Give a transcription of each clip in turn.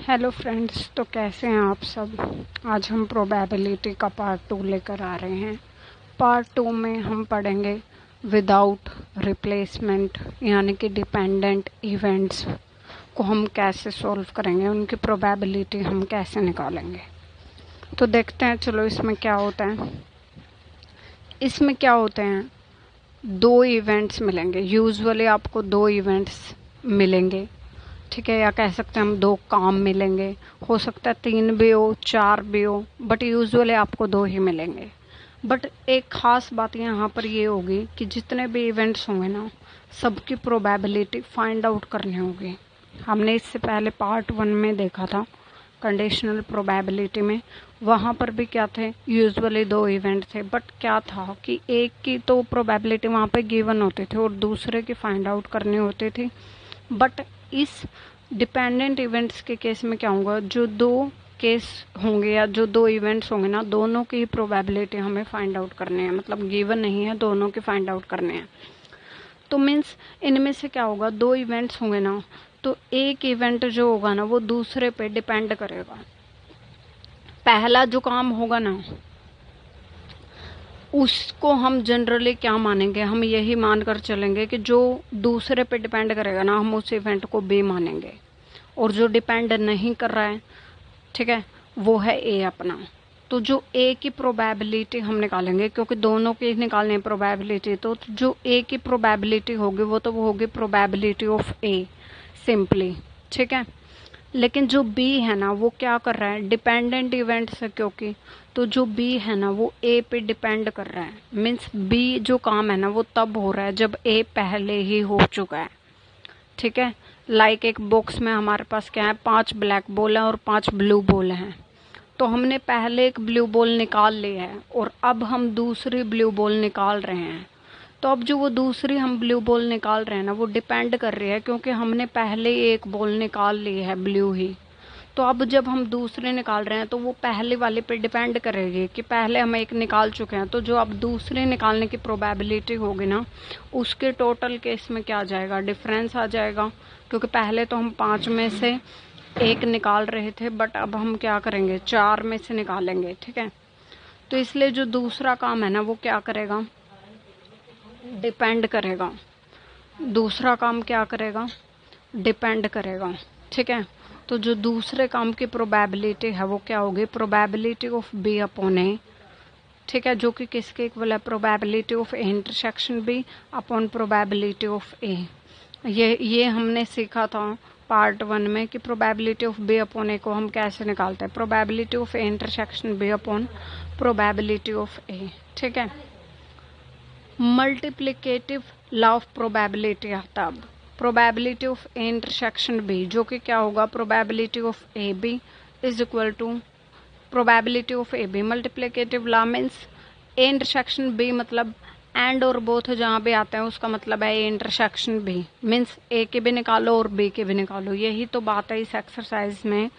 Hello friends, तो कैसे हैं आप सब। आज हम प्रोबेबिलिटी का पार्ट 2 लेकर आ रहे हैं। पार्ट 2 में हम पढ़ेंगे विदाउट रिप्लेसमेंट यानी कि डिपेंडेंट इवेंट्स को हम कैसे सॉल्व करेंगे, उनकी प्रोबेबिलिटी हम कैसे निकालेंगे। तो देखते हैं, चलो इसमें क्या होता है। इसमें क्या होते हैं, दो इवेंट्स मिलेंगे। यूजुअली आपको दो इवेंट्स मिलेंगे, ठीक है, या कह सकते हैं हम दो काम मिलेंगे। हो सकता है 3 भी हो, 4 भी हो, बट यूजुअली आपको 2 ही मिलेंगे। बट एक ख़ास बात यहाँ पर ये होगी कि जितने भी इवेंट्स होंगे ना, सबकी प्रोबेबिलिटी फाइंड आउट करनी होगी। हमने इससे पहले पार्ट 1 में देखा था कंडीशनल प्रोबेबिलिटी में। वहाँ पर भी क्या थे, यूजुअली 2 इवेंट थे, बट क्या था कि एक की तो प्रोबेबिलिटी वहाँ पे गिवन होती थी और दूसरे की फाइंड आउट करनी होती थी। बट इस डिपेंडेंट इवेंट्स के केस में क्या होगा, जो 2 केस होंगे या जो 2 इवेंट्स होंगे ना, दोनों की प्रोबेबिलिटी हमें फाइंड आउट करनी है। मतलब गिवन नहीं है, दोनों की फाइंड आउट करने हैं। तो मीन्स इनमें से क्या होगा, 2 इवेंट्स होंगे ना, तो एक इवेंट जो होगा ना वो दूसरे पे डिपेंड करेगा। पहला जो काम होगा ना, उसको हम जनरली क्या मानेंगे, हम यही मानकर चलेंगे कि जो दूसरे पे डिपेंड करेगा ना, हम उस इवेंट को बी मानेंगे। और जो डिपेंड नहीं कर रहा है, ठीक है, वो है ए अपना। तो जो ए की प्रोबेबिलिटी हम निकालेंगे, क्योंकि दोनों की निकालने प्रोबेबिलिटी, तो जो ए की प्रोबेबिलिटी होगी वो तो वो होगी प्रोबेबिलिटी ऑफ ए सिंपली, ठीक है। लेकिन जो बी है ना, वो क्या कर रहा है, डिपेंडेंट इवेंट से, क्योंकि तो जो बी है ना वो ए पे डिपेंड कर रहा है। मीन्स बी जो काम है ना वो तब हो रहा है जब ए पहले ही हो चुका है, ठीक है। लाइक एक बॉक्स में हमारे पास क्या है, 5 ब्लैक बॉल हैं और 5 ब्लू बॉल हैं। तो हमने पहले एक ब्लू बॉल निकाल लिया है और अब हम दूसरी ब्लू बॉल निकाल रहे हैं। तो अब जो वो दूसरी हम ब्लू बॉल निकाल रहे हैं ना, वो डिपेंड कर रही है, क्योंकि हमने पहले ही एक बॉल निकाल ली है ब्लू ही। तो अब जब हम दूसरे निकाल रहे हैं तो वो पहले वाले पे डिपेंड करेगी कि पहले हम एक निकाल चुके हैं। तो जो अब दूसरे निकालने की प्रोबेबिलिटी होगी ना, उसके टोटल केस में क्या आ जाएगा, डिफरेंस आ जाएगा। क्योंकि पहले तो हम 5 में से एक निकाल रहे थे, बट अब हम क्या करेंगे, 4 में से निकालेंगे, ठीक है। तो इसलिए जो दूसरा काम है ना वो क्या करेगा, डिपेंड करेगा। दूसरा काम क्या करेगा, डिपेंड करेगा, ठीक है। तो जो दूसरे काम की प्रोबेबिलिटी है वो क्या होगी, probability of B upon A, ठीक है, जो कि किसके इक्वल है, probability of A intersection B upon probability of A. ये हमने सीखा था पार्ट 1 में कि probability of B upon A को हम कैसे निकालते हैं, probability of A intersection B upon probability of A, ठीक है। मल्टीप्लिकेटिव लॉ ऑफ प्रोबेबिलिटी आता अब probability of A intersection B, जो कि क्या होगा, probability of A B is equal to probability of A B. Multiplicative law means A intersection B, मतलब and और बोथ जहाँ भी आते हैं उसका मतलब है A intersection B. Means A के भी निकालो और बी के भी निकालो। यही तो बात है इस एक्सरसाइज में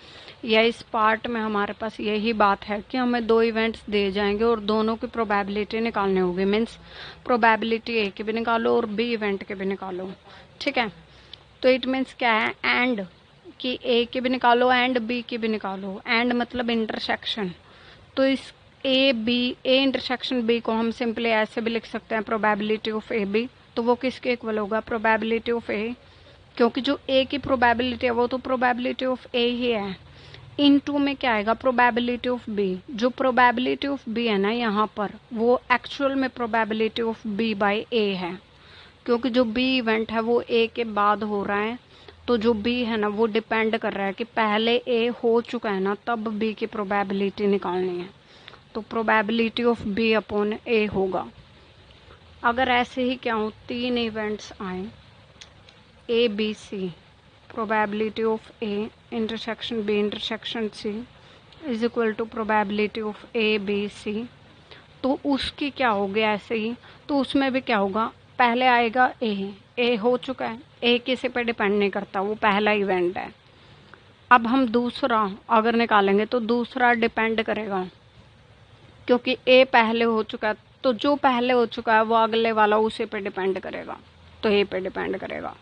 या इस पार्ट में, हमारे पास यही बात है कि हमें 2 इवेंट्स दिए जाएंगे और दोनों की प्रोबेबिलिटी निकालनी होगी। मीन्स प्रोबेबिलिटी ए की भी निकालो और बी इवेंट के भी निकालो, ठीक है। तो इट मीन्स क्या है, एंड कि ए की भी निकालो एंड बी की भी निकालो। एंड मतलब इंटरसेक्शन। तो इस ए इंटरसेक्शन बी को हम सिंपली ऐसे भी लिख सकते हैं, प्रोबेबिलिटी ऑफ ए बी। तो वो किसके इक्वल होगा, प्रोबेबिलिटी ऑफ ए, क्योंकि जो ए की प्रोबेबिलिटी है वो तो प्रोबेबिलिटी ऑफ ए ही है। इन टू में क्या आएगा, प्रोबेबिलिटी ऑफ बी। जो प्रोबेबिलिटी ऑफ बी है ना यहाँ पर, वो एक्चुअल में प्रोबेबिलिटी ऑफ बी बाई ए है, क्योंकि जो बी इवेंट है वो ए के बाद हो रहा है। तो जो बी है ना वो डिपेंड कर रहा है कि पहले ए हो चुका है ना, तब बी की प्रोबेबिलिटी निकालनी है। तो probability of B upon A होगा। अगर ऐसे ही क्या हो, 3 इवेंट्स आए A B C, probability of A intersection B intersection C is equal to probability of A B C. तो उसकी क्या होगी ऐसे ही, तो उसमें भी क्या होगा, पहले आएगा ए हो चुका है, ए किसी पे डिपेंड नहीं करता, वो पहला इवेंट है। अब हम दूसरा अगर निकालेंगे तो दूसरा डिपेंड करेगा, क्योंकि ए पहले हो चुका है। तो जो पहले हो चुका है वो अगले वाला उसी पे डिपेंड करेगा, तो ए पे डिपेंड करेगा।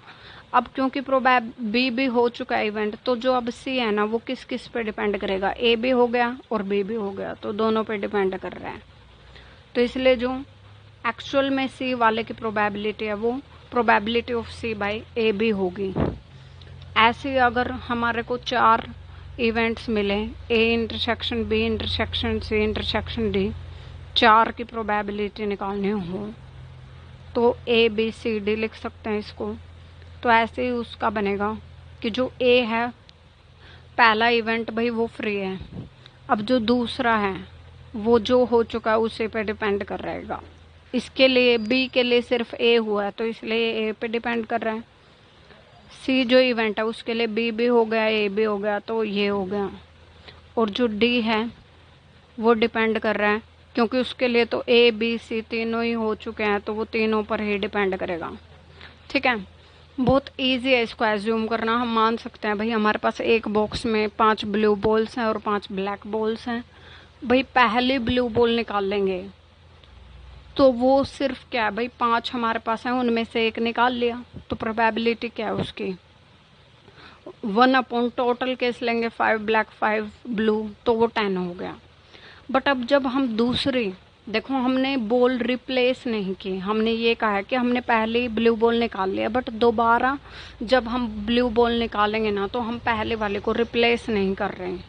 अब क्योंकि प्रोबैब बी भी हो चुका है इवेंट, तो जो अब सी है ना वो किस किस पे डिपेंड करेगा, ए भी हो गया और बी भी हो गया, तो दोनों पे डिपेंड कर रहा है। तो इसलिए जो एक्चुअल में सी वाले की प्रोबेबिलिटी है वो probability of C by A B होगी। ऐसे अगर हमारे को 4 इवेंट्स मिले, A intersection B intersection C intersection D, 4 की प्रोबेबिलिटी निकालनी हो तो ए बी सी डी लिख सकते हैं इसको। तो ऐसे ही उसका बनेगा कि जो ए है पहला इवेंट भाई वो फ्री है, अब जो दूसरा है वो जो हो चुका है उसी पे डिपेंड कर रहेगा। इसके लिए बी के लिए सिर्फ ए हुआ है तो इसलिए ए पे डिपेंड कर रहा है। सी जो इवेंट है उसके लिए बी भी हो गया ए भी हो गया तो ये हो गया। और जो डी है वो डिपेंड कर रहा है क्योंकि उसके लिए तो ए बी सी तीनों ही हो चुके हैं तो वो तीनों पर ही डिपेंड करेगा। ठीक है, बहुत इजी है इसको एज्यूम करना। हम मान सकते हैं भाई हमारे पास एक बॉक्स में 5 ब्लू बॉल्स हैं और 5 ब्लैक बॉल्स हैं। भाई पहले ब्लू बॉल निकाल लेंगे तो वो सिर्फ क्या है भाई 5 हमारे पास हैं उनमें से एक निकाल लिया, तो प्रोबेबिलिटी क्या है उसकी 1 अपॉन टोटल केस लेंगे 5 ब्लैक 5 ब्लू तो वो 10 हो गया। बट अब जब हम दूसरी देखो हमने बॉल रिप्लेस नहीं की, हमने ये कहा है कि हमने पहले ही ब्लू बॉल निकाल लिया, बट दोबारा जब हम ब्लू बॉल निकालेंगे ना तो हम पहले वाले को रिप्लेस नहीं कर रहे हैं।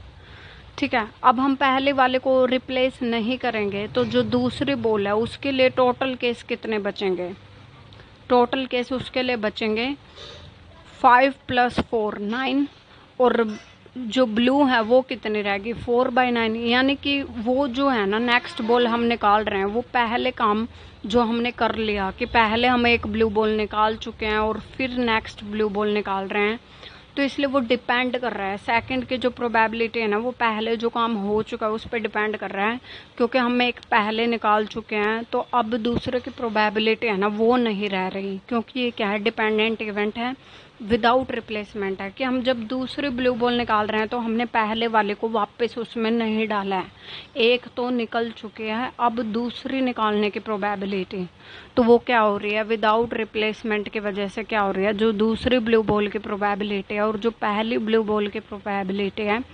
ठीक है, अब हम पहले वाले को रिप्लेस नहीं करेंगे तो जो दूसरी बॉल है उसके लिए टोटल केस कितने बचेंगे, टोटल केस उसके लिए बचेंगे 5 + 4 9 और जो ब्लू है वो कितनी रहेगी 4/9, यानी कि वो जो है ना नेक्स्ट बॉल हम निकाल रहे हैं वो पहले काम जो हमने कर लिया कि पहले हम एक ब्लू बॉल निकाल चुके हैं और फिर नेक्स्ट ब्लू बॉल निकाल रहे हैं, तो इसलिए वो डिपेंड कर रहा है सेकंड की जो प्रोबेबिलिटी है ना वो पहले जो काम हो चुका है उस पर डिपेंड कर रहा है। क्योंकि हम एक पहले निकाल चुके हैं तो अब दूसरे की प्रोबेबिलिटी है ना वो नहीं रह रही, क्योंकि ये क्या है डिपेंडेंट इवेंट है विदाउट रिप्लेसमेंट है कि हम जब दूसरी ब्लू बॉल निकाल रहे हैं तो हमने पहले वाले को वापस उसमें नहीं डाला है, एक तो निकल चुके हैं, अब दूसरी निकालने की प्रोबेबिलिटी तो वो क्या हो रही है विदाउट रिप्लेसमेंट की वजह से क्या हो रही है जो दूसरी ब्लू बॉल की प्रोबेबिलिटी है और जो पहली ब्लू बॉल की प्रोबेबिलिटी है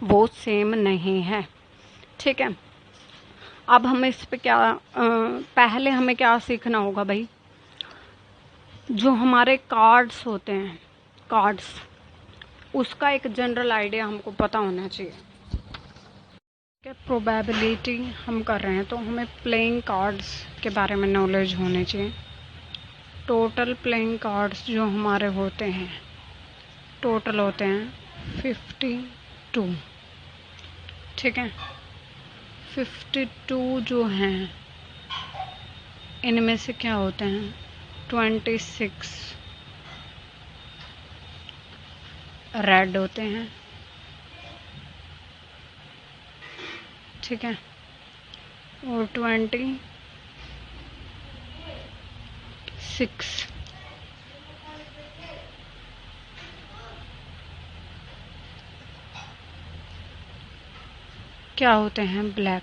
वो सेम नहीं है। ठीक है, अब हमें इस पे क्या पहले हमें क्या सीखना होगा भाई, जो हमारे कार्ड्स होते हैं कार्ड्स उसका एक जनरल आइडिया हमको पता होना चाहिए। क्या प्रोबेबिलिटी हम कर रहे हैं तो हमें प्लेइंग कार्ड्स के बारे में नॉलेज होनी चाहिए। टोटल प्लेइंग कार्ड्स जो हमारे होते हैं टोटल होते हैं 52। ठीक है, 52 जो हैं इनमें से क्या होते हैं 26 रेड होते हैं। ठीक है, और 26 क्या होते हैं ब्लैक।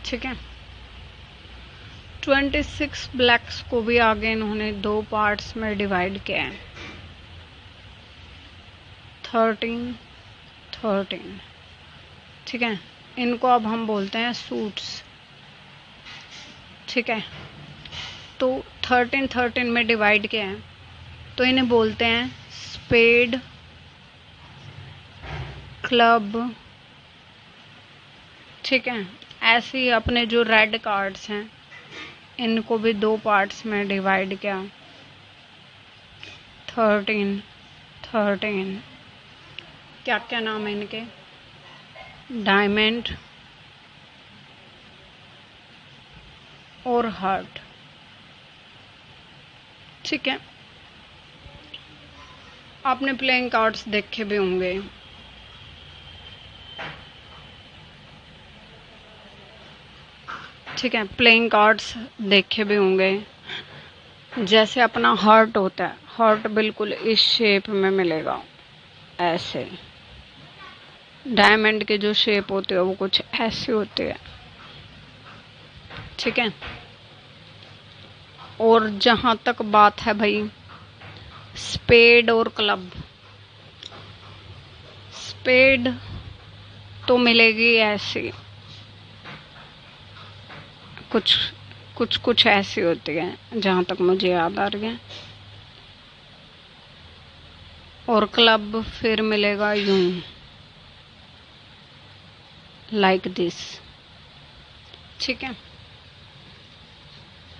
ठीक है, 26 ब्लैक्स को भी आगे इन्होंने 2 पार्ट्स में डिवाइड किया है 13 13। ठीक है, इनको अब हम बोलते हैं सूट्स। ठीक है, तो 13 13 में डिवाइड किया है तो इन्हें बोलते हैं स्पेड क्लब। ठीक है, ऐसे ही अपने जो रेड कार्ड्स हैं इनको भी 2 पार्ट्स में डिवाइड किया 13 13। क्या क्या नाम है इनके, डायमंड और हार्ट। ठीक है, आपने प्लेइंग कार्ड्स देखे भी होंगे। ठीक है, प्लेइंग कार्ड्स देखे भी होंगे। जैसे अपना हार्ट होता है, हार्ट बिल्कुल इस शेप में मिलेगा ऐसे। डायमंड के जो शेप होती है वो कुछ ऐसी होती है। ठीक है, और जहाँ तक बात है भाई स्पेड और क्लब, स्पेड तो मिलेगी ऐसी, कुछ ऐसी होती है जहाँ तक मुझे याद आ रही है, और क्लब फिर मिलेगा यूं, लाइक दिस। ठीक है,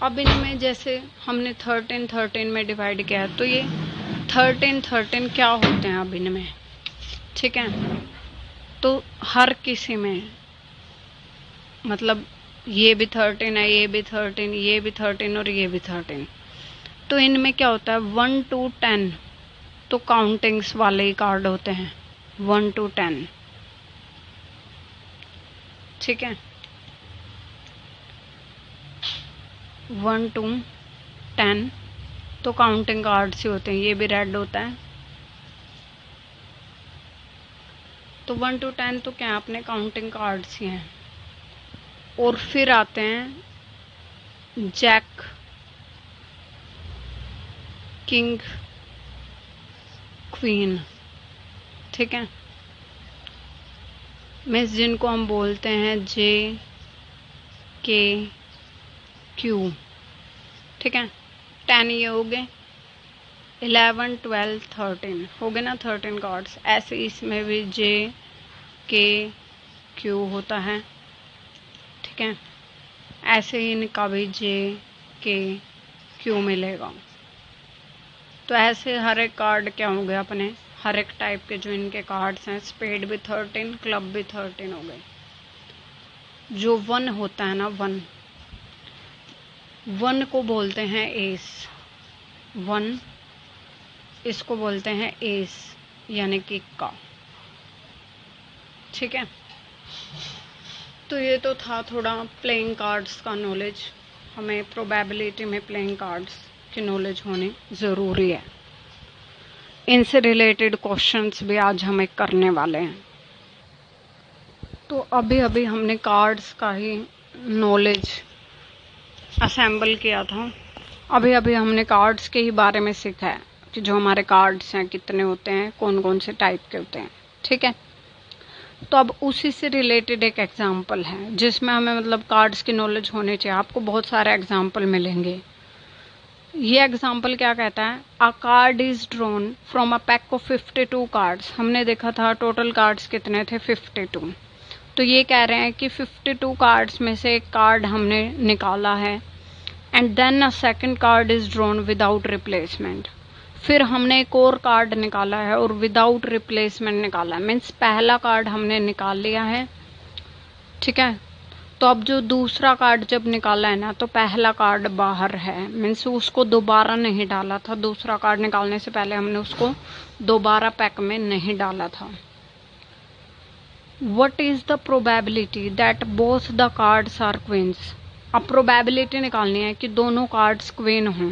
अब इनमें जैसे हमने 13 में डिवाइड किया है, तो ये 13 क्या होते हैं अब इनमें। ठीक है, तो हर किसी में मतलब ये भी 13 है, ये भी 13, ये भी 13 और ये भी 13। तो इनमें क्या होता है 1 to 10 तो काउंटिंग्स वाले ही कार्ड होते हैं, 1 to 10। ठीक है, 1 to 10 तो काउंटिंग कार्ड्स ही होते हैं, ये भी रेड होता है। तो 1 to 10 तो क्या अपने काउंटिंग कार्ड्स ही हैं। और फिर आते हैं जैक, किंग, क्वीन। ठीक है, मिस जिनको हम बोलते हैं जे के क्यू। ठीक है, 10 ये हो गए, 11 12 13 हो गए ना 13 कार्ड्स। ऐसे इसमें भी जे के क्यू होता है। ठीक है, ऐसे ही इनका भी जे के क्यू मिलेगा। तो ऐसे हर एक कार्ड क्या हो गए अपने, हर एक टाइप के जो इनके कार्ड्स हैं, स्पेड भी 13, क्लब भी 13 हो गए। जो 1 होता है ना, 1 को बोलते हैं एस, 1 इसको बोलते हैं एस यानी कि का। ठीक है, तो ये तो था थोड़ा प्लेइंग कार्ड्स का नॉलेज। हमें प्रोबेबिलिटी में प्लेइंग कार्ड्स की नॉलेज होनी ज़रूरी है। इनसे रिलेटेड क्वेश्चंस भी आज हमें करने वाले हैं। तो अभी अभी हमने कार्ड्स का ही नॉलेज असेंबल किया था। अभी अभी हमने कार्ड्स के ही बारे में सीखा है कि जो हमारे कार्ड्स हैं कितने होते हैं, कौन कौन से टाइप के होते हैं। ठीक है, तो अब उसी से रिलेटेड एक एग्जाम्पल है जिसमें हमें मतलब कार्ड्स की नॉलेज होनी चाहिए। आपको बहुत सारे एग्जाम्पल मिलेंगे। ये एग्जाम्पल क्या कहता है, अ card is drawn from a pack of 52 cards. हमने देखा था टोटल कार्ड्स कितने थे, 52। तो ये कह रहे हैं कि 52 कार्ड्स में से एक कार्ड हमने निकाला है, and then a second card is drawn without replacement. फिर हमने एक और कार्ड निकाला है और विदाउट रिप्लेसमेंट निकाला है, मीन्स पहला कार्ड हमने निकाल लिया है। ठीक है, तो अब जो दूसरा कार्ड जब निकाला है ना, तो पहला कार्ड बाहर है, मीन्स उसको दोबारा नहीं डाला था। दूसरा कार्ड निकालने से पहले हमने उसको दोबारा पैक में नहीं डाला था। What is the probability that both the cards are queens? अब प्रोबेबिलिटी निकालनी है कि दोनों कार्ड्स क्वीन हों।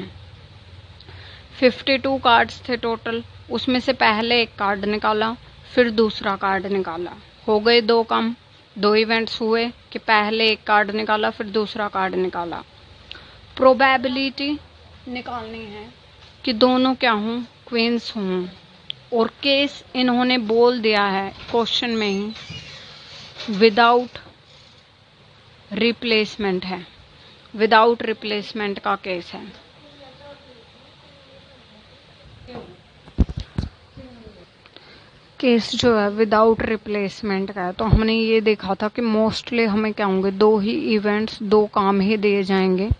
52 कार्ड्स थे टोटल, उसमें से पहले एक कार्ड निकाला, फिर दूसरा कार्ड निकाला, हो गए 2 काम। 2 इवेंट्स हुए कि पहले एक कार्ड निकाला फिर दूसरा कार्ड निकाला। प्रोबेबिलिटी निकालनी है कि दोनों क्या हों, क्वींस हों। और केस इन्होंने बोल दिया है क्वेश्चन में ही, विदाउट रिप्लेसमेंट है, विदाउट रिप्लेसमेंट का केस है। केस जो है विदाउट रिप्लेसमेंट का है। तो हमने ये देखा था कि मोस्टली हमें क्या होंगे, 2 ही इवेंट्स, 2 काम ही दिए जाएंगे।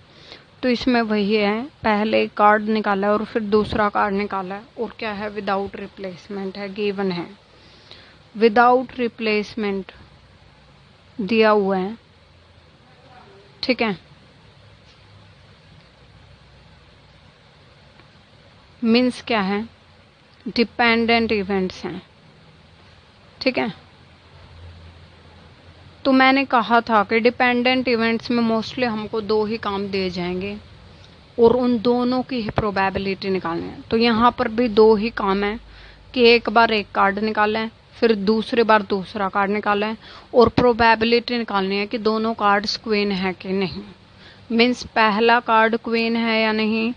तो इसमें वही है, पहले एक कार्ड निकाला है और फिर दूसरा कार्ड निकाला है, और क्या है, विदाउट रिप्लेसमेंट है, गिवन है। विदाउट रिप्लेसमेंट दिया हुआ है। ठीक है, मीन्स क्या है, डिपेंडेंट इवेंट्स हैं। ठीक है, तो मैंने कहा था कि डिपेंडेंट इवेंट्स में मोस्टली हमको 2 ही काम दिए जाएंगे और उन दोनों की ही प्रोबेबिलिटी निकालनी है। तो यहाँ पर भी 2 ही काम है कि एक बार एक कार्ड निकाला है, फिर दूसरी बार दूसरा कार्ड निकाला है, और प्रोबेबिलिटी निकालनी है कि दोनों कार्ड्स क्वीन है कि नहीं। मीन्स पहला कार्ड क्वीन है या नहीं,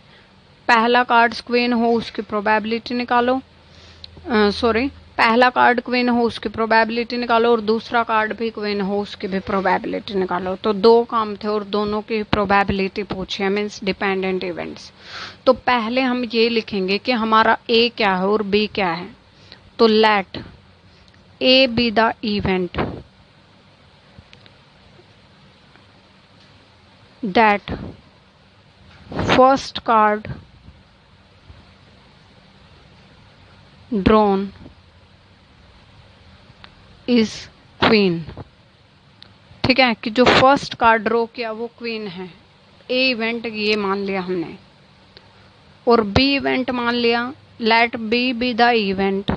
पहला कार्ड क्वीन हो उसकी प्रोबेबिलिटी निकालो, सॉरी पहला कार्ड क्वीन हो उसकी प्रोबेबिलिटी निकालो और दूसरा कार्ड भी क्वीन हो उसकी भी प्रोबेबिलिटी निकालो। तो दो काम थे और दोनों की प्रोबेबिलिटी पूछी है, मीन्स डिपेंडेंट इवेंट्स। तो पहले हम ये लिखेंगे कि हमारा ए क्या है और बी क्या है। तो let A be the event that first card drawn is queen. ठीक है, कि जो फर्स्ट कार्ड ड्रॉ किया वो क्वीन है। ए इवेंट ये मान लिया हमने और बी इवेंट मान लिया। Let B be the event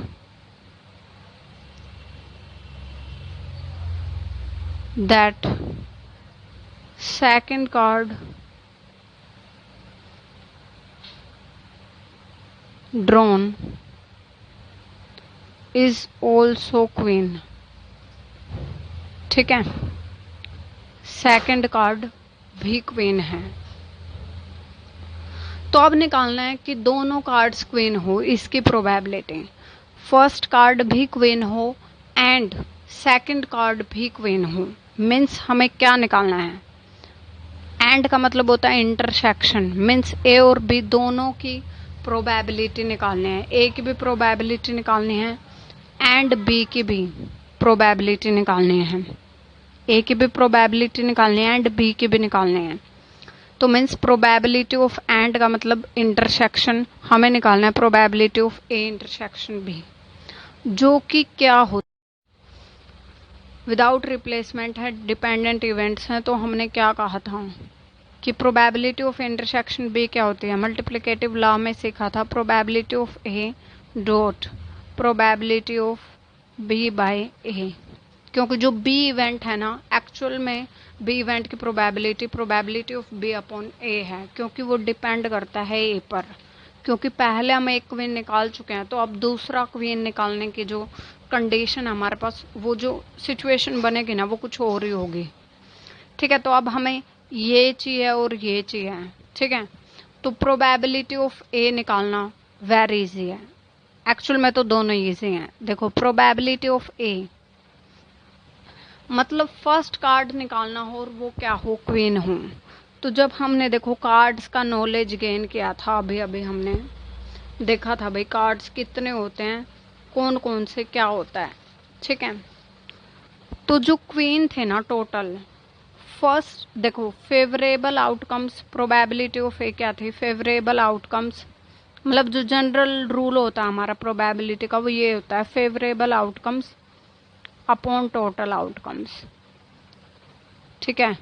that second card drawn is also queen. ठीक है, सेकंड कार्ड भी क्वीन है। तो अब निकालना है कि दोनों कार्ड्स क्वीन हो, इसकी प्रोबेबिलिटी। फर्स्ट कार्ड भी क्वीन हो एंड सेकंड कार्ड भी क्वीन हो। मीन्स हमें क्या निकालना है, एंड का मतलब होता है इंटरसेक्शन। मीन्स ए और बी दोनों की प्रोबेबिलिटी निकालनी है। ए की भी प्रोबेबिलिटी निकालनी है एंड बी की भी प्रोबेबिलिटी निकालनी है। ए की भी प्रोबेबिलिटी निकालनी है एंड बी की भी निकालनी है। तो मीन्स प्रोबेबिलिटी ऑफ एंड का मतलब इंटरसेक्शन हमें निकालना है probability of A intersection B, जो कि क्या होता विदाउट रिप्लेसमेंट है, डिपेंडेंट इवेंट्स हैं। तो हमने क्या कहा था कि प्रोबेबिलिटी ऑफ इंटरसेक्शन बी क्या होती है, मल्टीप्लिकेटिव लॉ में सीखा था, probability of A dot probability of B by A. क्योंकि जो बी इवेंट है ना, एक्चुअल में बी इवेंट की probability of B upon A है, क्योंकि वो डिपेंड करता है ए पर। क्योंकि पहले हम एक क्वीन निकाल चुके हैं, तो अब दूसरा क्वीन निकालने की जो कंडीशन है हमारे पास, वो जो सिचुएशन बनेगी ना, वो कुछ और ही होगी। ठीक है, तो अब हमें ये चाहिए और ये चाहिए। ठीक है, तो प्रोबेबिलिटी ऑफ ए निकालना वेरी इजी है। एक्चुअल में तो दोनों इजी हैं। देखो, प्रोबेबिलिटी ऑफ ए मतलब फर्स्ट कार्ड निकालना हो और वो क्या हो, क्वीन हो। तो जब हमने देखो कार्ड्स का नॉलेज गेन किया था, अभी अभी हमने देखा था भाई कार्ड्स कितने होते हैं, कौन कौन से क्या होता है। ठीक है, तो जो क्वीन थे ना टोटल, फर्स्ट देखो फेवरेबल आउटकम्स, प्रोबेबिलिटी ऑफ ए क्या थी, फेवरेबल आउटकम्स। मतलब जो जनरल रूल होता है हमारा प्रोबेबिलिटी का, वो ये होता है favourable outcomes upon total outcomes. ठीक है,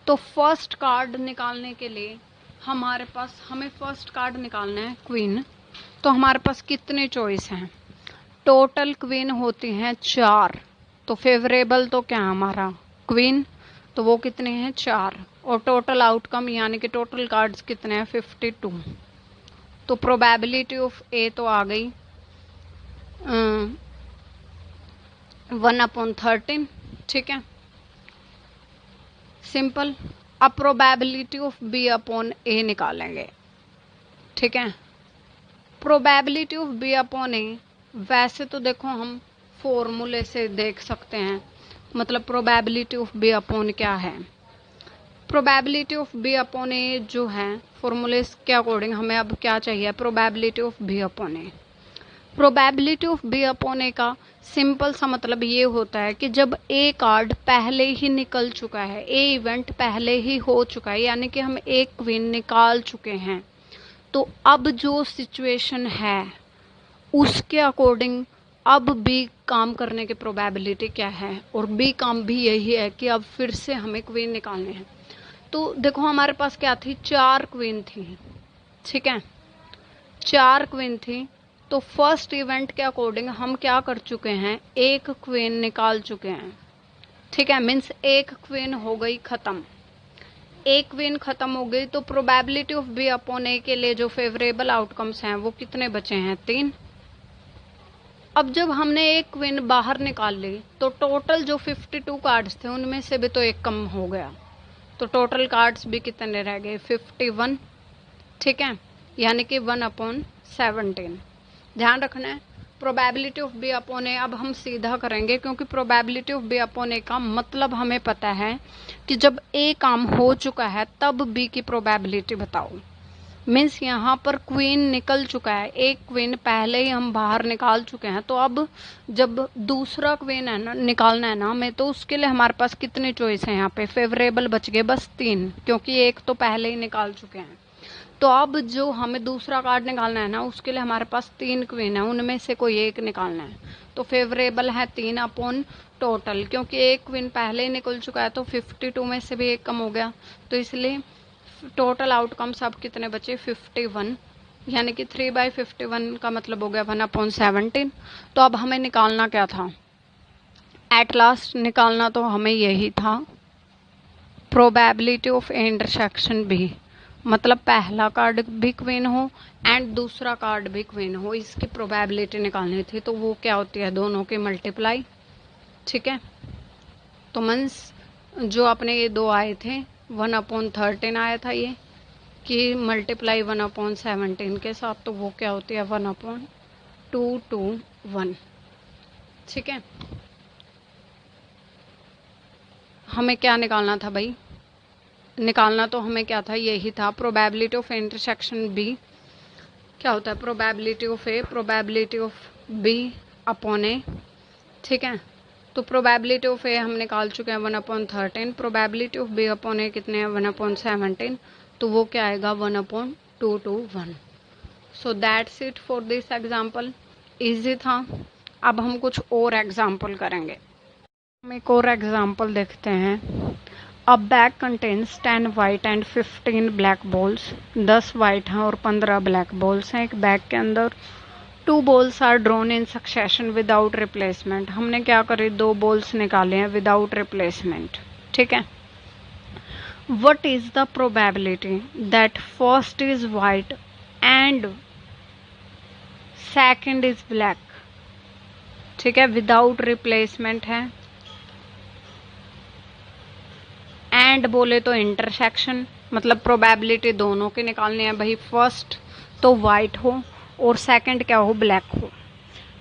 तो फर्स्ट कार्ड निकालने के लिए हमें फर्स्ट कार्ड निकालना है क्वीन। तो हमारे पास कितने चॉइस हैं, टोटल क्वीन होती हैं 4। तो फेवरेबल तो क्या हमारा क्वीन, तो वो कितने हैं 4। और टोटल आउटकम यानी कि टोटल कार्ड्स कितने हैं 52। तो प्रोबेबिलिटी ऑफ ए तो आ गई 1/13। ठीक है, सिंपल। अब प्रोबेबिलिटी ऑफ बी अपॉन ए निकालेंगे। ठीक है, प्रोबेबिलिटी ऑफ बी अपॉन ए वैसे तो देखो हम फॉर्मूले से देख सकते हैं। मतलब प्रोबेबिलिटी ऑफ बी अपॉन क्या है, probability of B upon A जो है फॉर्मूले के अकॉर्डिंग हमें अब क्या चाहिए, probability of B upon A. Probability of B upon A का सिंपल सा मतलब ये होता है कि जब ए कार्ड पहले ही निकल चुका है, ए इवेंट पहले ही हो चुका है, यानी कि हम एक क्वीन निकाल चुके हैं, तो अब जो सिचुएशन है उसके अकॉर्डिंग अब बी काम करने की प्रोबेबिलिटी क्या है, और बी काम भी यही है कि अब फिर से हमें क्वीन निकालने हैं। तो देखो हमारे पास क्या थी, 4 क्वीन थी। ठीक है, 4 क्वीन थी। तो फर्स्ट इवेंट के अकॉर्डिंग हम क्या कर चुके हैं, एक क्वीन निकाल चुके हैं। ठीक है, मीन्स एक क्वीन हो गई खत्म। एक क्वीन खत्म हो गई तो प्रोबेबिलिटी ऑफ बी अपॉन ए के लिए जो फेवरेबल आउटकम्स हैं वो कितने बचे हैं, 3। अब जब हमने एक क्वीन बाहर निकाल ली तो टोटल जो 52 कार्ड्स थे उनमें से भी तो एक कम हो गया, तो टोटल कार्ड्स भी कितने रह गए, 51। ठीक है, यानी कि 1/17। ध्यान रखना है प्रोबेबिलिटी ऑफ बी अपॉन ए। अब हम सीधा करेंगे क्योंकि probability of B upon A का मतलब हमें पता है कि जब ए काम हो चुका है तब बी की प्रोबेबिलिटी बताओ। मीन्स यहाँ पर क्वीन निकल चुका है, एक क्वीन पहले ही हम बाहर निकाल चुके हैं, तो अब जब दूसरा क्वीन है ना निकालना है ना हमें, तो उसके लिए हमारे पास कितनी चॉइस है, यहाँ पे फेवरेबल बच गए बस 3, क्योंकि एक तो पहले ही निकाल चुके हैं। तो अब जो हमें दूसरा कार्ड निकालना है ना उसके लिए हमारे पास 3 क्वीन है, उनमें से कोई एक निकालना है। तो फेवरेबल है 3 अपॉन टोटल, क्योंकि एक क्वीन पहले ही निकल चुका है तो 52 में से भी एक कम हो गया, तो इसलिए टोटल आउटकम सब कितने बचे, 51, यानी कि 3/51 का मतलब हो गया 1/17। तो अब हमें निकालना क्या था, एट लास्ट निकालना तो हमें यही था probability of A intersection B, मतलब पहला कार्ड भी क्वीन हो एंड दूसरा कार्ड भी क्वीन हो, इसकी प्रोबेबिलिटी निकालनी थी। तो वो क्या होती है, दोनों की मल्टीप्लाई। ठीक है, तो मीन्स जो अपने ये दो आए थे 1/13 आया था ये, कि मल्टीप्लाई 1/17 के साथ, तो वो क्या होती है 1/221। ठीक है, हमें क्या निकालना था भाई, निकालना तो हमें क्या था, यही था प्रोबेबिलिटी ऑफ इंटरसेक्शन बी। क्या होता है probability of A, probability of B upon A. ठीक है, तो प्रोबेबिलिटी ऑफ ए हम निकाल चुके हैं 1/13, प्रोबेबिलिटी ऑफ बी अपॉन ए कितने हैं 1/17, तो वो क्या आएगा 1/221। So that's it for this example, easy था। अब हम कुछ और एग्जाम्पल करेंगे। हम एक और एग्जाम्पल देखते हैं। अ bag contains 10 white and 15 black balls. 10 white हैं और 15 ब्लैक बॉल्स हैं एक बैग के अंदर। 2 balls are drawn in succession without replacement. हमने क्या करे, 2 बॉल्स निकाले हैं विदाउट रिप्लेसमेंट। ठीक है, what is the probability that first is white and second is black. ठीक है, विदाउट रिप्लेसमेंट है, एंड बोले तो इंटरसेक्शन, मतलब प्रोबेबिलिटी दोनों की निकालनी है भाई, फर्स्ट तो वाइट हो और सेकंड क्या हो, ब्लैक हो।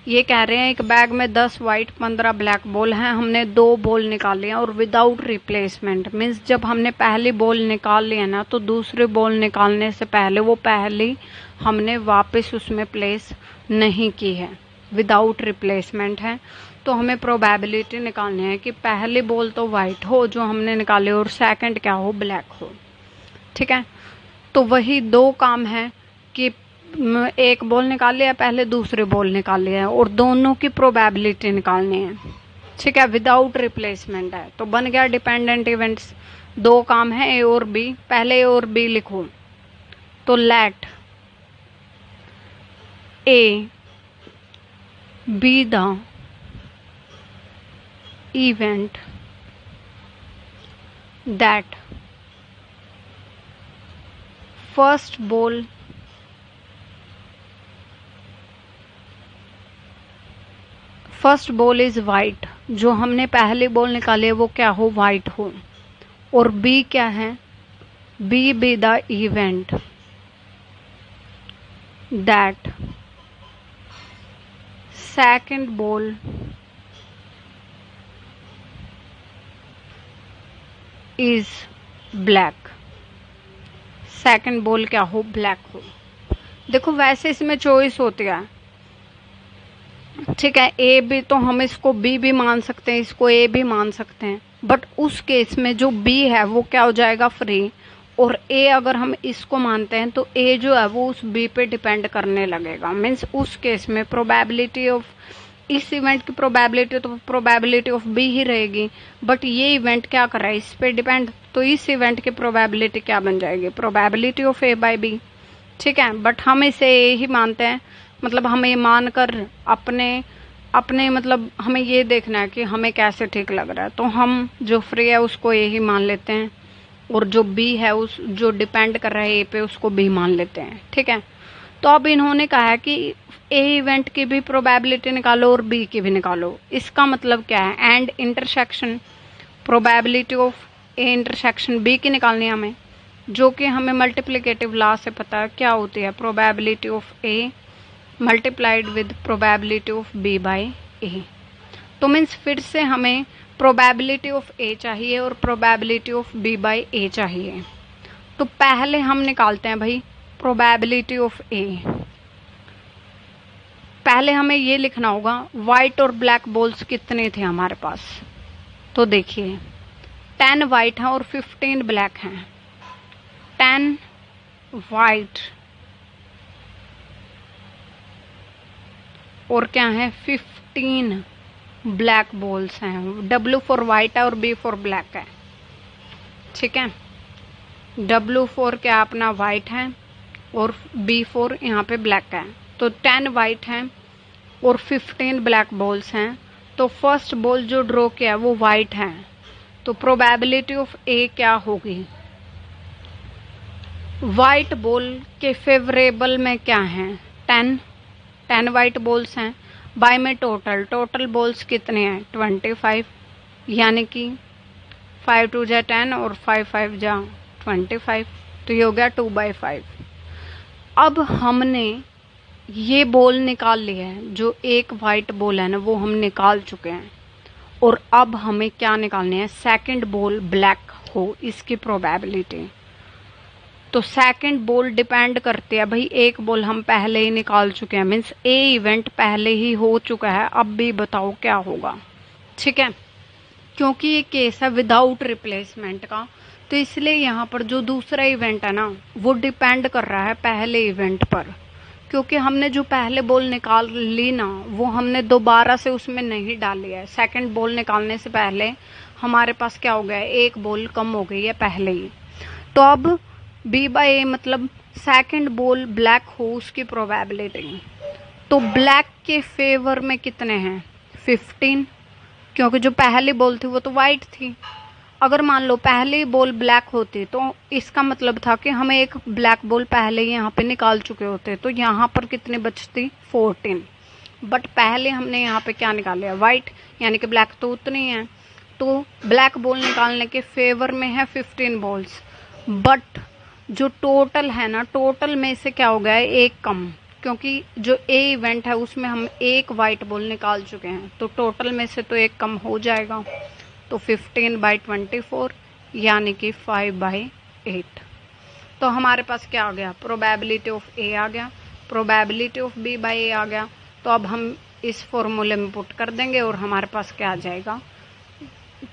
ये कह रहे हैं एक बैग में 10 वाइट 15 ब्लैक बॉल हैं, हमने 2 बॉल निकाले हैं और विदाउट रिप्लेसमेंट। मीन्स जब हमने पहली बॉल निकाल लिया ना तो दूसरी बॉल निकालने से पहले वो पहली हमने वापस उसमें प्लेस नहीं की है, विदाउट रिप्लेसमेंट है। तो हमें प्रोबेबिलिटी निकालनी है कि पहली बॉल तो वाइट हो जो हमने निकाले और सेकंड क्या हो, ब्लैक हो। ठीक है, तो वही 2 काम है कि एक बॉल निकाल लिया पहले, दूसरी बॉल निकाल लिया है और दोनों की प्रोबेबिलिटी निकालनी है। ठीक है, विदाउट रिप्लेसमेंट है, तो बन गया डिपेंडेंट इवेंट्स। 2 काम है ए और बी, पहले ए और बी लिखो, तो let A be the event that first ball is white, जो हमने पहली बॉल निकाली है वो क्या हो, वाइट हो। और बी क्या है, B be the event that second ball is black. Second ball क्या हो, ब्लैक हो। देखो वैसे इसमें चॉइस होती है। ठीक है, ए भी तो हम इसको बी भी मान सकते हैं, इसको ए भी मान सकते हैं, बट उस केस में जो बी है वो क्या हो जाएगा, फ्री। और ए अगर हम इसको मानते हैं तो ए जो है वो उस बी पे डिपेंड करने लगेगा। मीन्स उस केस में प्रोबेबिलिटी ऑफ इस इवेंट की प्रोबेबिलिटी तो प्रोबेबिलिटी ऑफ बी ही रहेगी, बट ये इवेंट क्या कर रहा है, इस पे डिपेंड, तो इस इवेंट की प्रोबेबिलिटी क्या बन जाएगी, probability of A by B. ठीक है, बट हम इसे ए ही मानते हैं, मतलब हमें ये मानकर अपने मतलब हमें ये देखना है कि हमें कैसे ठीक लग रहा है, तो हम जो फ्री है उसको ए ही मान लेते हैं और जो बी है उस जो डिपेंड कर रहा है ए पे उसको बी मान लेते हैं। ठीक है, तो अब इन्होंने कहा है कि ए इवेंट की भी प्रोबेबिलिटी निकालो और बी की भी निकालो। इसका मतलब क्या है, and intersection probability of A intersection B की निकालनी है हमें, जो कि हमें मल्टीप्लिकेटिव लॉ से पता है क्या होती है, probability of A multiplied with probability of B by A. तो मीन्स फिर से हमें प्रोबेबिलिटी ऑफ ए चाहिए और प्रोबेबिलिटी ऑफ बी बाय ए चाहिए। तो पहले हम निकालते हैं भाई प्रोबेबिलिटी ऑफ ए। पहले हमें ये लिखना होगा वाइट और ब्लैक बॉल्स कितने थे हमारे पास। तो देखिए 10 वाइट हैं और 15 ब्लैक हैं। 10 वाइट और क्या है 15 ब्लैक बॉल्स हैं। W फॉर वाइट है और B फॉर ब्लैक है, ठीक है। W फॉर क्या अपना वाइट है और B फॉर यहाँ पे ब्लैक है। तो 10 वाइट हैं और 15 ब्लैक बॉल्स हैं। तो फर्स्ट बॉल जो ड्रॉ किया है वो वाइट है, तो प्रोबेबिलिटी ऑफ ए क्या होगी, वाइट बॉल के फेवरेबल में क्या है 10 वाइट बॉल्स हैं, बाय में टोटल बॉल्स कितने हैं 25, यानी कि 5 2 जा 10 और 5 5 जा 25, तो ये हो गया 2/5। अब हमने ये बॉल निकाल लिया है, जो एक वाइट बॉल है ना वो हम निकाल चुके हैं, और अब हमें क्या निकालनी है, सेकंड बॉल ब्लैक हो इसकी प्रोबेबिलिटी। तो सेकंड बॉल डिपेंड करती है भाई, एक बॉल हम पहले ही निकाल चुके हैं, मीन्स ए इवेंट पहले ही हो चुका है, अब भी बताओ क्या होगा, ठीक है। क्योंकि ये केस है विदाउट रिप्लेसमेंट का, तो इसलिए यहाँ पर जो दूसरा इवेंट है ना वो डिपेंड कर रहा है पहले इवेंट पर, क्योंकि हमने जो पहले बॉल निकाल ली ना वो हमने दोबारा से उसमें नहीं डाली है। सेकंड बॉल निकालने से पहले हमारे पास क्या हो गया है, एक बॉल कम हो गई है पहले ही। तो अब बी बाय ए मतलब सेकंड बॉल ब्लैक हो उसकी प्रोबेबिलिटी। तो ब्लैक के फेवर में कितने हैं 15, क्योंकि जो पहली बॉल थी वो तो वाइट थी। अगर मान लो पहली बॉल ब्लैक होती तो इसका मतलब था कि हमें एक ब्लैक बॉल पहले ही यहाँ पे निकाल चुके होते, तो यहाँ पर कितनी बचती 14। बट पहले हमने यहाँ पे क्या निकाल लिया वाइट, यानी कि ब्लैक तो उतनी है, तो ब्लैक बॉल निकालने के फेवर में है 15 बॉल्स। बट जो टोटल है ना, टोटल में से क्या हो गया है एक कम, क्योंकि जो ए इवेंट है उसमें हम एक वाइट बॉल निकाल चुके हैं, तो टोटल में से तो एक कम हो जाएगा। तो 15/24 यानी कि 5/8। तो हमारे पास क्या आ गया, प्रोबेबिलिटी ऑफ ए आ गया, प्रोबेबिलिटी ऑफ बी बाय ए आ गया। तो अब हम इस फॉर्मूले में पुट कर देंगे और हमारे पास क्या आ जाएगा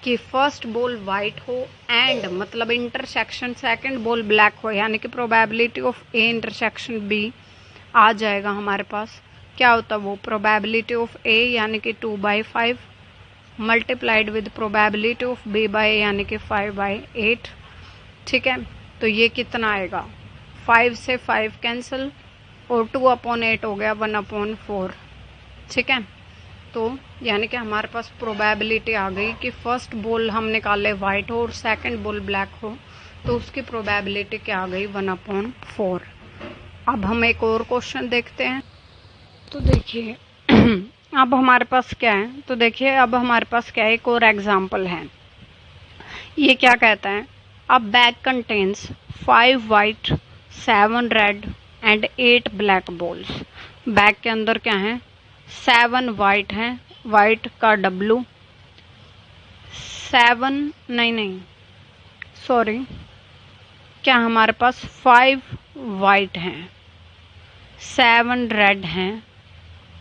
कि फर्स्ट बॉल वाइट हो एंड मतलब इंटरसेक्शन सेकंड बॉल ब्लैक हो, यानी कि probability of A intersection B आ जाएगा हमारे पास। क्या होता है वो, प्रोबेबिलिटी ऑफ ए यानी कि 2/5 multiplied with probability of B by यानी कि 5/8, ठीक है। तो ये कितना आएगा, 5 से 5 कैंसिल और 2/8 हो गया 1/4, ठीक है। तो यानी कि हमारे पास प्रोबेबिलिटी आ गई कि फर्स्ट बॉल हम निकाले वाइट हो और सेकंड बॉल ब्लैक हो, तो उसकी प्रोबेबिलिटी क्या आ गई 1/4। अब हम एक और क्वेश्चन देखते हैं। तो देखिए अब हमारे पास क्या है, तो देखिए अब हमारे पास क्या है, एक और एग्जाम्पल है। ये क्या कहता है, अ bag contains 5 white 7 red and 8 black balls. Bag के अंदर क्या है, 7 वाइट हैं, वाइट का W 7 नहीं सॉरी, क्या हमारे पास 5 वाइट हैं, 7 रेड हैं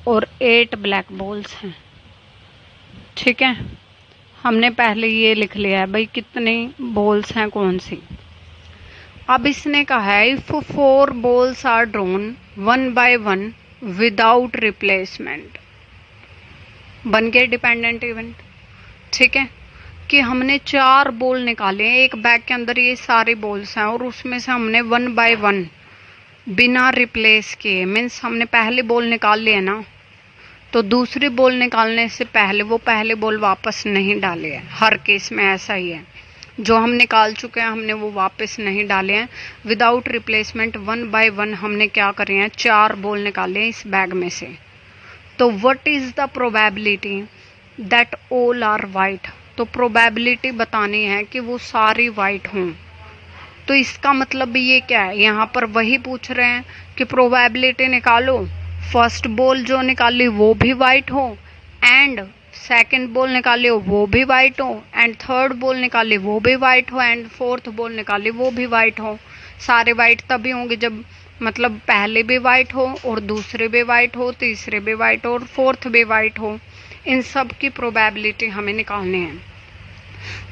और 8 ब्लैक बॉल्स हैं, ठीक है। हमने पहले ये लिख लिया है भाई कितने बॉल्स हैं कौन सी। अब इसने कहा है if 4 balls are drawn 1 by 1 without replacement, बन गए डिपेंडेंट इवेंट, ठीक है। कि हमने 4 बॉल निकाले हैं, एक बैग के अंदर ये सारे बॉल्स हैं और उसमें से हमने 1 by 1 बिना रिप्लेस किए, मीन्स हमने पहले बॉल निकाल लिया ना, तो दूसरी बॉल निकालने से पहले वो पहले बॉल वापस नहीं डाले है, हर केस में ऐसा ही है। जो हम निकाल चुके हैं हमने वो वापस नहीं डाले हैं। विदाउट रिप्लेसमेंट 1 बाय 1 हमने क्या करे हैं, 4 बॉल निकाले हैं इस बैग में से। तो what is the probability that all are white, तो प्रोबेबिलिटी बतानी है कि वो सारी वाइट हों। तो इसका मतलब ये क्या है, यहाँ पर वही पूछ रहे हैं कि प्रोबेबिलिटी निकालो, फर्स्ट बॉल जो निकाली वो भी वाइट हो, एंड सेकंड बॉल निकाली हो वो भी वाइट हो, एंड थर्ड बॉल निकाली वो भी वाइट हो, एंड फोर्थ बॉल निकाली वो भी वाइट हो। सारे वाइट तभी होंगे जब मतलब पहले भी वाइट हो और दूसरे भी वाइट हो, तीसरे भी वाइट हो और फोर्थ भी वाइट हो। इन सब की प्रोबेबिलिटी हमें निकालनी है।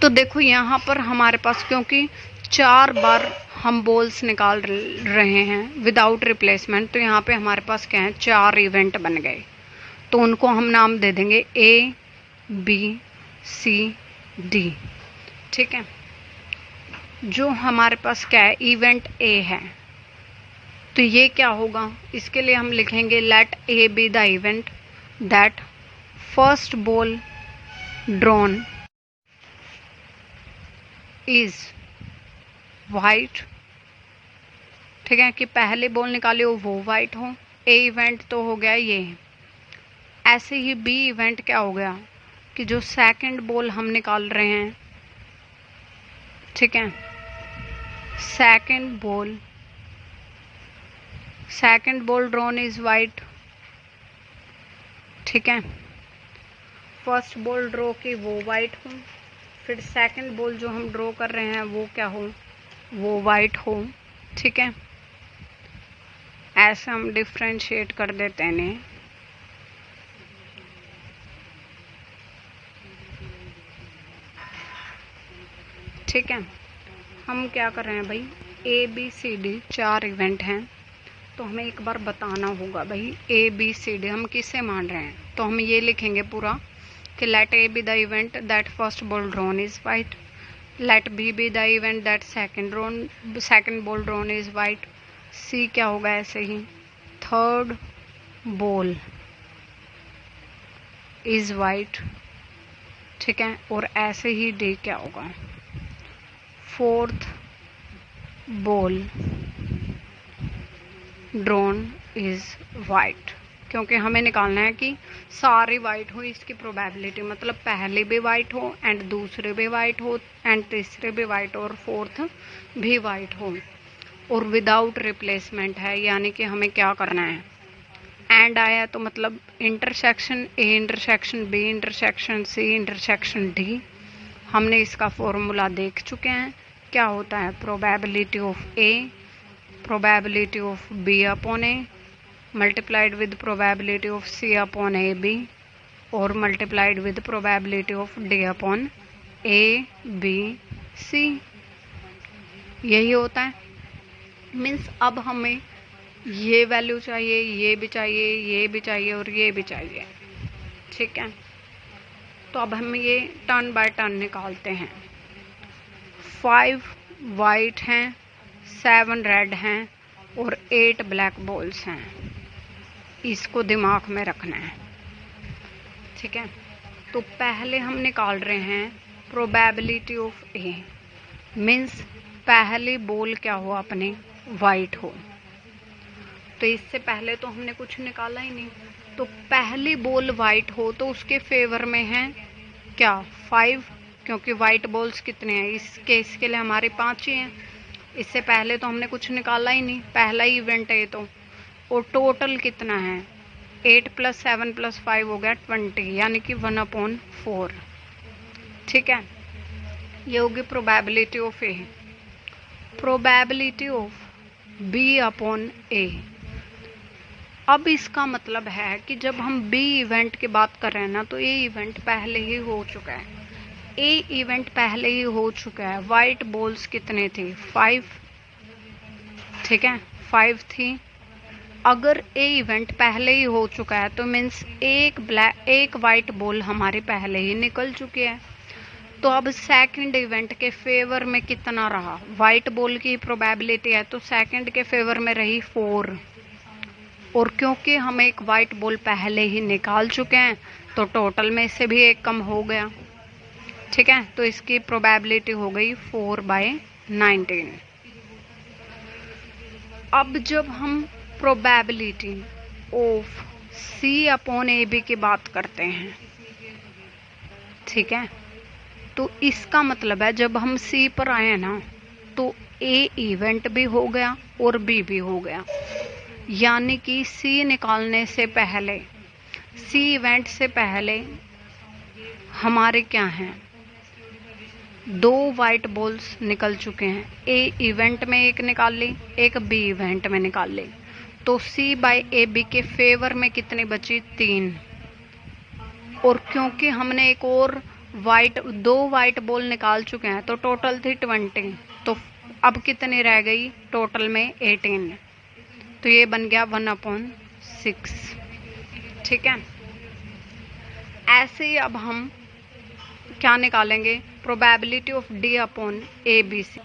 तो देखो यहाँ पर हमारे पास क्योंकि 4 बार हम बॉल्स निकाल रहे हैं विदाउट रिप्लेसमेंट, तो यहाँ पे हमारे पास क्या है, 4 इवेंट बन गए। तो उनको हम नाम दे देंगे A B C D। ठीक है, जो हमारे पास क्या है, इवेंट A है, तो ये क्या होगा, इसके लिए हम लिखेंगे let A be the event that first ball drawn is white. ठीक है, कि पहले बॉल निकाले हो वो वाइट हो। ए इवेंट तो हो गया ये। ऐसे ही बी इवेंट क्या हो गया कि जो सेकंड बॉल हम निकाल रहे हैं, ठीक है, second ball drawn is white. ठीक है, फर्स्ट बॉल ड्रॉ की वो वाइट हो, फिर सेकंड बॉल जो हम ड्रॉ कर रहे हैं वो क्या हो, वो वाइट हो। ठीक है, ऐसे हम डिफ्रेंशिएट कर देते हैं इन्हें। ठीक है, हम क्या कर रहे हैं भाई, A B C D 4 event हैं, तो हमें एक बार बताना होगा भाई A B C D हम किसे मान रहे हैं। तो हम ये लिखेंगे पूरा कि let A be the event that first ball drawn is white, let B be the event that second ball drawn is white, C क्या होगा ऐसे ही, थर्ड बॉल इज वाइट। ठीक है, और ऐसे ही D क्या होगा, fourth ball drawn is white. क्योंकि हमें निकालना है कि सारी वाइट हो, इसकी प्रोबेबिलिटी मतलब पहले भी वाइट हो एंड दूसरे भी वाइट हो एंड तीसरे भी वाइट हो और फोर्थ भी वाइट हो, और विदाउट रिप्लेसमेंट है, यानी कि हमें क्या करना है, एंड आया तो मतलब intersection A intersection B intersection C intersection D। हमने इसका फॉर्मूला देख चुके हैं, क्या होता है, probability of A probability of B upon A multiplied with probability of C upon A B और multiplied with probability of D upon A B C। यही होता है। मीन्स अब हमें ये वैल्यू चाहिए, ये भी चाहिए, ये भी चाहिए और ये भी चाहिए। ठीक है, तो अब हम ये टर्न बाय टर्न निकालते हैं। 5 वाइट हैं, 7 रेड हैं और 8 ब्लैक बॉल्स हैं, इसको दिमाग में रखना है। ठीक है, तो पहले हम निकाल रहे हैं प्रोबेबिलिटी ऑफ A, मीन्स पहली बॉल क्या हो अपने वाइट हो। तो इससे पहले तो हमने कुछ निकाला ही नहीं, तो पहली बॉल वाइट हो तो उसके फेवर में है क्या, 5, क्योंकि वाइट बॉल्स कितने हैं, इस केस के लिए हमारे 5 ही हैं। इससे पहले तो हमने कुछ निकाला ही नहीं, पहला ही इवेंट है तो। और टोटल कितना है, 8 + 7 + 5 हो गया 20, यानी कि 1/4। ठीक है, ये होगी probability of A। Probability of B upon A, अब इसका मतलब है कि जब हम B इवेंट की बात कर रहे हैं ना, तो A इवेंट पहले ही हो चुका है। A इवेंट पहले ही हो चुका है। वाइट बॉल्स कितने थे, 5। ठीक है, 5 थी। अगर A इवेंट पहले ही हो चुका है तो मीन्स एक वाइट बॉल हमारी पहले ही निकल चुकी है। तो अब सेकंड इवेंट के फेवर में कितना रहा, वाइट बॉल की प्रोबेबिलिटी है तो सेकंड के फेवर में रही 4, और क्योंकि हम एक वाइट बॉल पहले ही निकाल चुके हैं तो टोटल में से भी एक कम हो गया। ठीक है, तो इसकी प्रोबेबिलिटी हो गई 4/19। अब जब हम प्रोबेबिलिटी ऑफ C/AB की बात करते हैं, ठीक है, तो इसका मतलब है जब हम C पर आए ना तो A इवेंट भी हो गया और B भी हो गया, यानी कि C निकालने से पहले, C इवेंट से पहले हमारे क्या हैं, 2 वाइट बॉल्स निकल चुके हैं। A इवेंट में एक निकाल ली, एक B इवेंट में निकाल ली, तो C/AB के फेवर में कितनी बची, 3। और क्योंकि हमने एक और 2 वाइट बॉल निकाल चुके हैं तो टोटल थी 20, तो अब कितनी रह गई टोटल में 18, तो ये बन गया 1/6। ठीक है, ऐसे ही अब हम क्या निकालेंगे, प्रोबेबिलिटी ऑफ D/ABC।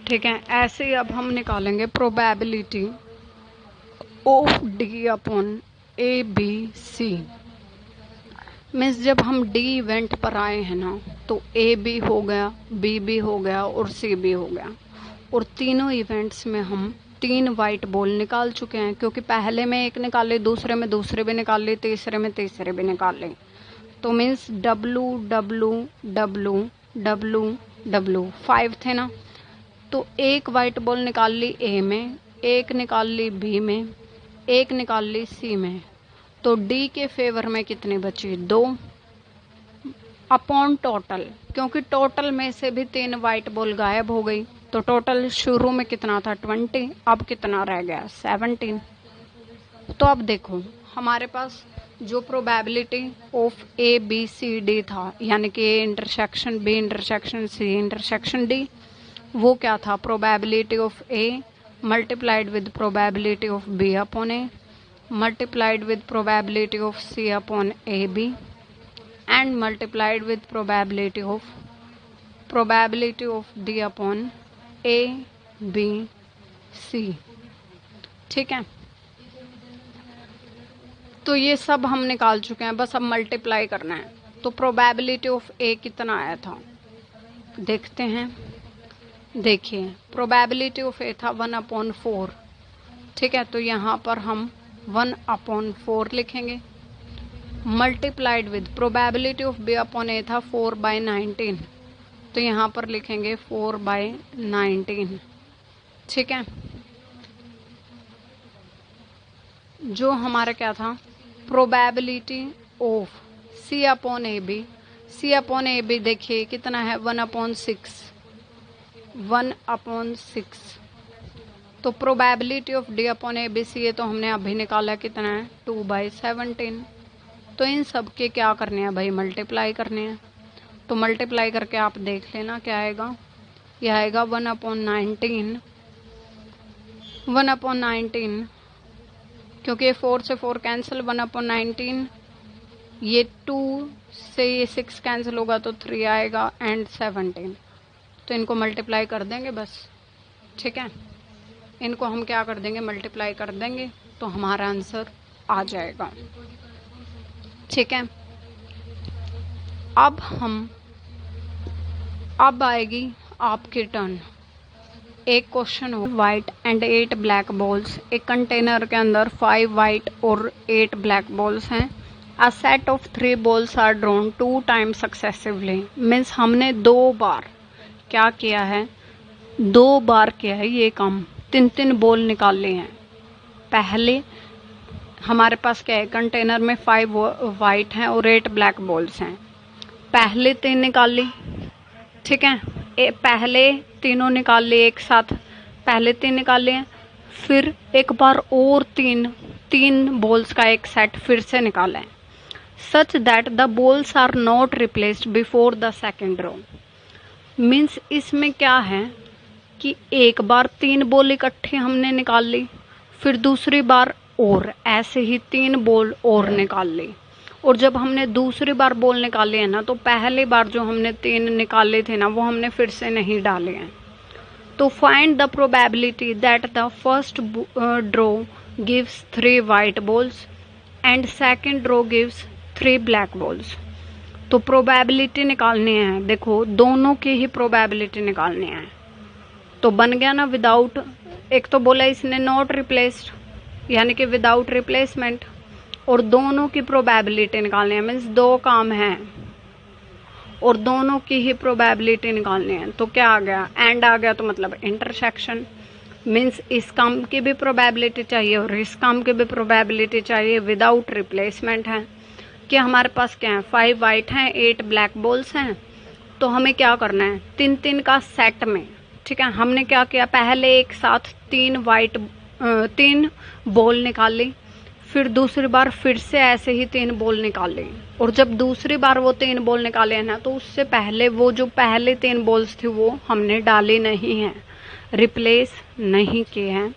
ठीक है, ऐसे ही अब हम निकालेंगे प्रोबेबिलिटी ऑफ D/ABC। मीन्स जब हम D इवेंट पर आए हैं ना तो A भी हो गया, B भी हो गया और C भी हो गया, और तीनों इवेंट्स में हम 3 वाइट बॉल निकाल चुके हैं, क्योंकि पहले में एक निकाले, दूसरे में दूसरे भी निकाल ली, तीसरे में तीसरे भी निकाल ली, तो मीन्स W 5 थे ना, तो एक वाइट बॉल निकाल ली A में, एक निकाल ली B में, एक निकाल ली C में, तो D के फेवर में कितनी बची, 2 अपॉन टोटल, क्योंकि टोटल में से भी 3 वाइट बॉल गायब हो गई, तो टोटल शुरू में कितना था 20, अब कितना रह गया 17। तो अब देखो हमारे पास जो प्रोबेबिलिटी ऑफ ABCD था, यानी कि A intersection B intersection C intersection D, वो क्या था, probability of A multiplied with probability of B/A multiplied with probability of C/AB and multiplied with probability of D/ABC। ठीक है, तो ये सब हम निकाल चुके हैं, बस अब मल्टीप्लाई करना है। तो प्रोबेबिलिटी ऑफ A कितना आया था देखते हैं। देखिए प्रोबेबिलिटी ऑफ A था 1/4। ठीक है, तो यहाँ पर हम 1/4 लिखेंगे, multiplied with probability of B/A था 4/19, तो यहाँ पर लिखेंगे 4/19। ठीक है, जो हमारा क्या था, प्रोबेबिलिटी ऑफ C/AB देखिए कितना है 1/6, तो प्रोबेबिलिटी ऑफ D/ABC ये तो हमने अभी निकाला, कितना है 2/17। तो इन सब के क्या करने हैं भाई, मल्टीप्लाई करने हैं, तो मल्टीप्लाई करके आप देख लेना क्या आएगा, यह आएगा 1/19, क्योंकि ये 4 से 4 कैंसिल, 1/19, ये 2 से ये 6 कैंसिल होगा तो 3 आएगा एंड 17, तो इनको मल्टीप्लाई कर देंगे बस। ठीक है, इनको हम क्या कर देंगे, मल्टीप्लाई कर देंगे, तो हमारा आंसर आ जाएगा। ठीक है, अब आएगी आपकी टर्न। एक क्वेश्चन हो, वाइट एंड 8 ब्लैक बॉल्स, एक कंटेनर के अंदर 5 वाइट और 8 ब्लैक बॉल्स हैं। A set of 3 balls are drawn 2 times successively. Means हमने 2 बार क्या किया है, 2 बार किया है ये काम, 3 बॉल निकाल लिए हैं। पहले हमारे पास क्या है, कंटेनर में 5 वाइट हैं और 8 ब्लैक बॉल्स हैं, पहले 3 निकाल ली। ठीक है, पहले तीनों निकाल लिए एक साथ, पहले 3 निकाल लिए, फिर एक बार और 3 बॉल्स का एक सेट फिर से निकाला है, such that the balls are not replaced before the second draw. Means इसमें क्या है कि एक बार 3 बॉल इकट्ठे हमने निकाल ली, फिर दूसरी बार और ऐसे ही 3 बॉल और निकाल ली, और जब हमने दूसरी बार बॉल निकाले हैं ना, तो पहली बार जो हमने 3 निकाले थे ना, वो हमने फिर से नहीं डाले हैं। तो find the probability that the first draw gives 3 white balls and second draw gives 3 black balls. तो प्रोबेबिलिटी निकालनी है, देखो दोनों की ही प्रोबेबिलिटी निकालनी है। तो बन गया ना विदाउट, एक तो बोला इसने नॉट रिप्लेस्ड यानी कि विदाउट रिप्लेसमेंट, और दोनों की प्रोबेबिलिटी निकालनी है, मीन्स दो काम है और दोनों की ही प्रोबेबिलिटी निकालनी है। तो क्या आ गया, एंड आ गया, तो मतलब इंटरसेक्शन, मीन्स इस काम की भी प्रोबेबिलिटी चाहिए और इस काम की भी प्रोबेबिलिटी चाहिए, विदाउट रिप्लेसमेंट है। कि हमारे पास क्या है, 5 वाइट हैं 8 ब्लैक बॉल्स हैं, तो हमें क्या करना है, 3-3 का सेट में, ठीक है। हमने क्या किया, पहले एक साथ 3 बॉल निकाली, फिर दूसरी बार फिर से ऐसे ही 3 बॉल निकाले, और जब दूसरी बार वो 3 बॉल निकाले हैं ना, तो उससे पहले वो जो पहले 3 बॉल्स थी वो हमने डाली नहीं है, रिप्लेस नहीं किए हैं।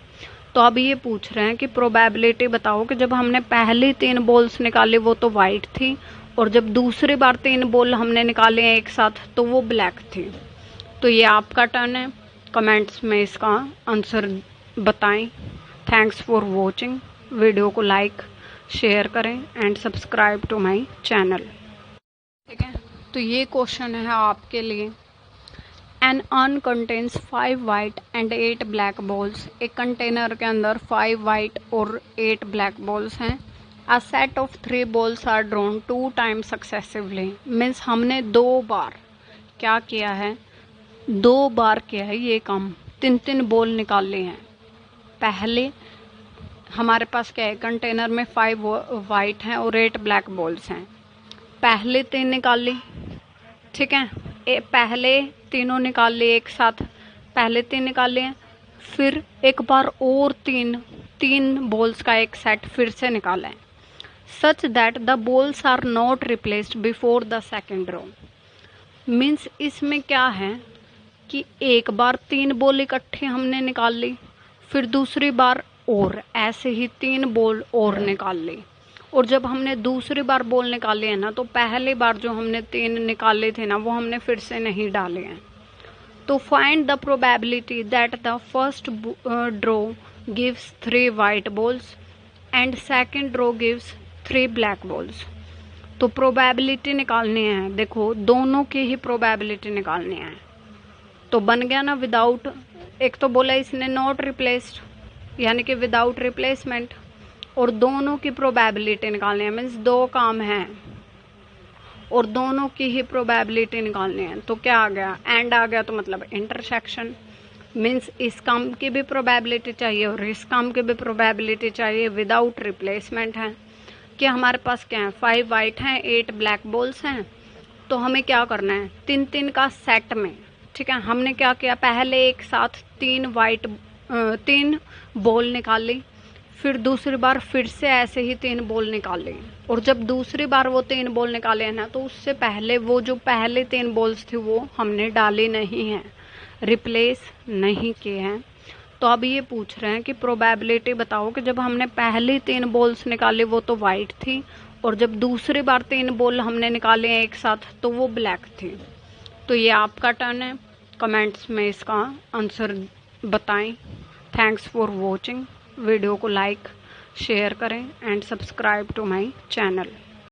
तो अब ये पूछ रहे हैं कि प्रोबेबिलिटी बताओ कि जब हमने पहली 3 बॉल्स निकाली वो तो वाइट थी, और जब दूसरी बार 3 बॉल हमने निकाले हैं एक साथ तो वो ब्लैक थी। तो ये आपका टर्न है, कमेंट्स में इसका आंसर बताएं। थैंक्स फॉर वॉचिंग, वीडियो को लाइक शेयर करें and subscribe to my channel, ठीक है। तो ये क्वेश्चन है आपके लिए, an urn contains 5 white and 8 black balls, एक कंटेनर के अंदर 5 वाइट और 8 ब्लैक बॉल्स हैं। A set of 3 balls are drawn 2 times successively, means हमने 2 बार क्या किया है, 2 बार किया है ये काम, 3-3 बॉल निकाले हैं। पहले हमारे पास क्या है, कंटेनर में 5 वाइट हैं और 8 ब्लैक बॉल्स हैं, पहले 3 निकाल ली, ठीक है, पहले तीनों निकाल लिए एक साथ, पहले 3 निकाल लिए, फिर एक बार और 3 बॉल्स का एक सेट फिर से निकाला है, such that the balls are not replaced before the second row. Means इसमें क्या है कि एक बार 3 बॉल इकट्ठे हमने निकाल ली, फिर दूसरी बार और ऐसे ही 3 बॉल और निकाल ली, और जब हमने दूसरी बार बॉल निकाले हैं ना, तो पहली बार जो हमने 3 निकाले थे ना वो हमने फिर से नहीं डाले हैं। तो find the probability that the first draw gives 3 white balls and second draw gives 3 black balls. तो प्रोबेबिलिटी निकालनी है, देखो दोनों की ही प्रोबेबिलिटी निकालनी है। तो बन गया ना विदाउट, एक तो बोला इसने नॉट रिप्लेस्ड यानी कि विदाउट रिप्लेसमेंट, और दोनों की प्रोबेबिलिटी निकालनी है, मीन्स दो काम हैं और दोनों की ही प्रोबेबिलिटी निकालनी है। तो क्या आ गया, एंड आ गया, तो मतलब इंटरसेक्शन, मीन्स इस काम की भी प्रोबेबिलिटी चाहिए और इस काम की भी प्रोबेबिलिटी चाहिए, विदाउट रिप्लेसमेंट है। कि हमारे पास क्या है, 5 वाइट हैं 8 ब्लैक बॉल्स हैं, तो हमें क्या करना है, 3-3 का सेट में, ठीक है। हमने क्या किया, पहले एक साथ 3 बॉल निकाली, फिर दूसरी बार फिर से ऐसे ही 3 बॉल निकाले, और जब दूसरी बार वो 3 बॉल निकाले हैं ना, तो उससे पहले वो जो पहले 3 बॉल्स थी वो हमने डाली नहीं है, रिप्लेस नहीं किए हैं। तो अब ये पूछ रहे हैं कि प्रोबेबिलिटी बताओ कि जब हमने पहली 3 बॉल्स निकाले वो तो वाइट थी, और जब दूसरी बार 3 बॉल हमने निकाले हैं एक साथ तो वो ब्लैक थी। तो ये आपका टर्न है, कमेंट्स में इसका आंसर बताएं। थैंक्स फॉर वॉचिंग, वीडियो को लाइक शेयर करें and subscribe to my channel.